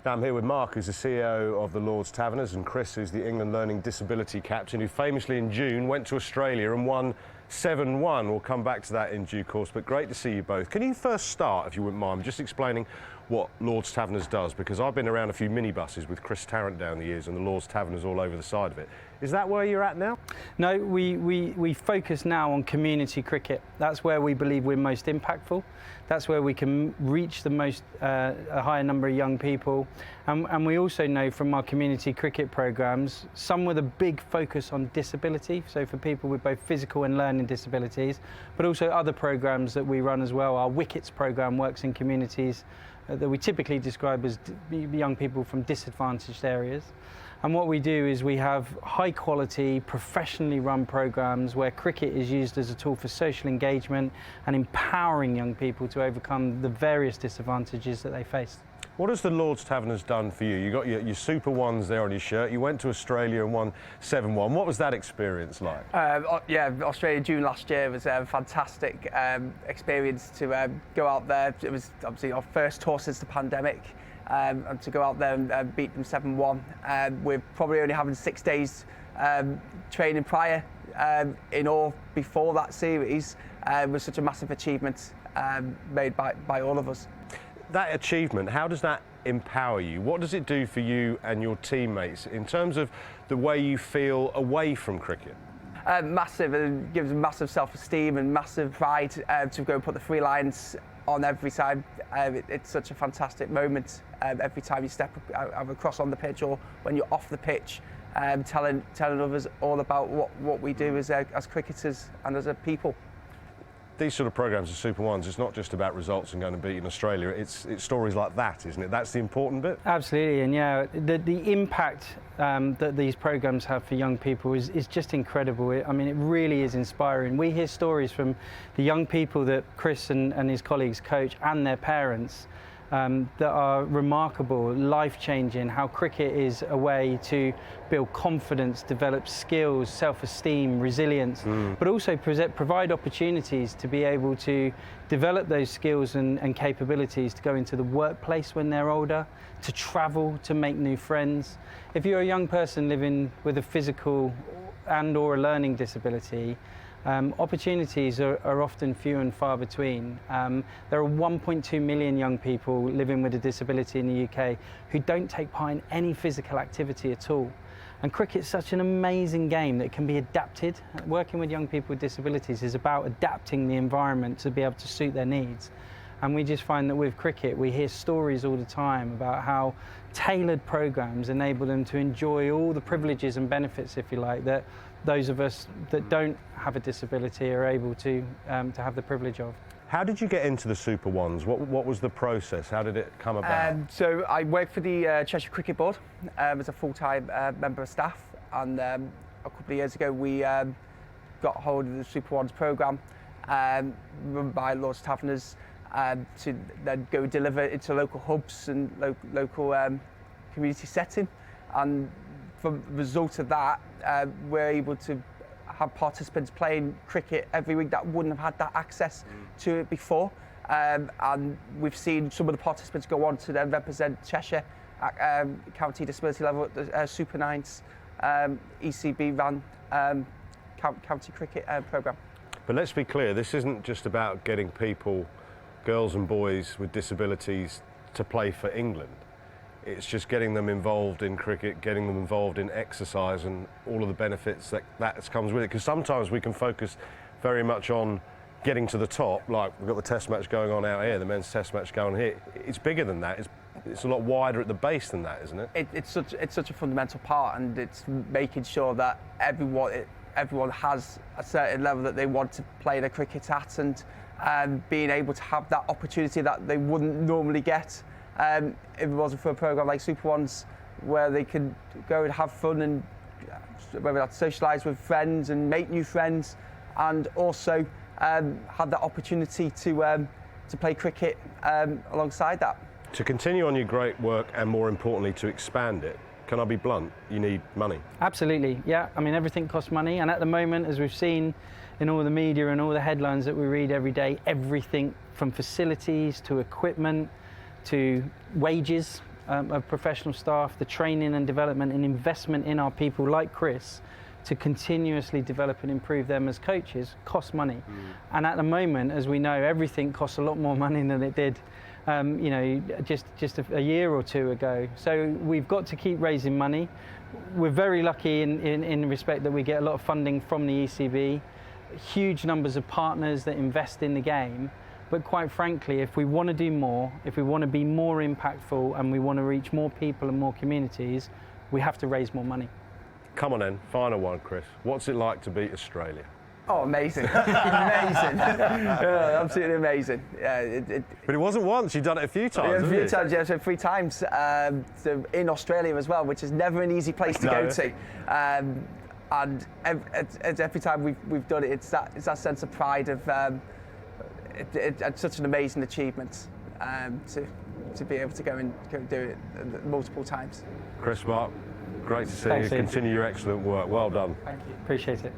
Now I'm here with Mark, who's the CEO of the Lord's Taverners, and Chris, who's the England Learning Disability captain, who famously in June went to Australia and won 7-1. We'll come back to that in due course, but great to see you both. Can you first start, if you wouldn't mind, just explaining what Lord's Taverners does? Because I've been around a few minibuses with Chris Tarrant down the years and the Lord's Taverners all over the side of it. Is that where you're at now? No, we focus now on community cricket. That's where we believe we're most impactful. That's where we can reach the most, a higher number of young people. And we also know from our community cricket programs, some with a big focus on disability, so for people with both physical and learning disabilities, but also other programs that we run as well. Our Wickets program works in communities that we typically describe as young people from disadvantaged areas. And what we do is we have high quality, professionally run programs where cricket is used as a tool for social engagement and empowering young people to overcome the various disadvantages that they face. What has the Lord's Taverners done for you? You got your Super Ones there on your shirt. You went to Australia and won 7-1. What was that experience like? Yeah, Australia June last year was a fantastic experience to go out there. It was obviously our first tour since the pandemic. And to go out there and beat them 7-1. We're probably only having 6 days training prior in all before that series. Was such a massive achievement made by all of us. That achievement, how does that empower you? What does it do for you and your teammates in terms of the way you feel away from cricket? Massive. It gives massive self-esteem and massive pride to go and put the three lines on every time. It's such a fantastic moment every time you step across on the pitch or when you're off the pitch, telling others all about what we do as cricketers and as a people. These sort of programs of Super Ones, it's not just about results and going and beating Australia, it's stories like that, isn't it? That's the important bit? Absolutely, and yeah, the impact that these programs have for young people is just incredible. I mean, it really is inspiring. We hear stories from the young people that Chris and his colleagues coach and their parents that are remarkable, life-changing, how cricket is a way to build confidence, develop skills, self-esteem, resilience, but also provide opportunities to be able to develop those skills and capabilities to go into the workplace when they're older, to travel, to make new friends. If you're a young person living with a physical and/or a learning disability, opportunities are often few and far between. There are 1.2 million young people living with a disability in the UK who don't take part in any physical activity at all. And cricket's such an amazing game that can be adapted. Working with young people with disabilities is about adapting the environment to be able to suit their needs. And we just find that with cricket, we hear stories all the time about how tailored programs enable them to enjoy all the privileges and benefits, if you like, that those of us that don't have a disability are able to have the privilege of. How did you get into the Super Ones? What was the process? How did it come about? So I work for the Cheshire Cricket Board as a full-time member of staff, and a couple of years ago we got hold of the Super Ones programme run by Lord's Taverners to then go deliver into local hubs and local community setting. And from the result of that, we're able to have participants playing cricket every week that wouldn't have had that access to it before. And we've seen some of the participants go on to then represent Cheshire at county disability level at the Super Nines, ECB ran county cricket programme. But let's be clear, this isn't just about getting people, girls and boys with disabilities, to play for England. It's just getting them involved in cricket, getting them involved in exercise and all of the benefits that comes with it. Because sometimes we can focus very much on getting to the top, like we've got the test match going on out here, the men's test match going on here. It's bigger than that. It's a lot wider at the base than that, isn't it? It's such a fundamental part, and it's making sure that everyone has a certain level that they want to play their cricket at, and being able to have that opportunity that they wouldn't normally get if it wasn't for a programme like Super Ones, where they can go and have fun and whether that's socialise with friends and make new friends, and also have that opportunity to play cricket alongside that. To continue on your great work, and more importantly to expand it, can I be blunt, you need money? Absolutely, yeah. I mean, everything costs money, and at the moment, as we've seen in all the media and all the headlines that we read every day, everything from facilities to equipment to wages of professional staff, the training and development and investment in our people like Chris to continuously develop and improve them as coaches costs money. And at the moment, as we know, everything costs a lot more money than it did you know, just a year or two ago. So we've got to keep raising money. We're very lucky in respect that we get a lot of funding from the ECB, huge numbers of partners that invest in the game. But quite frankly, if we want to do more, if we want to be more impactful and we want to reach more people and more communities, we have to raise more money. Come on then, final one, Chris. What's it like to beat Australia? Oh, amazing. Amazing. Yeah, absolutely amazing. Yeah, But it wasn't once, you've done it a few times, a few haven't you? times, yeah, so 3 times. So in Australia as well, which is never an easy place to go to. And every time we've done it, it's that sense of pride of it's such an amazing achievement to be able to go and do it multiple times. Chris, Mark, great to see Thanks, you. Ian. Continue your excellent work. Well done. Thank you. Appreciate it.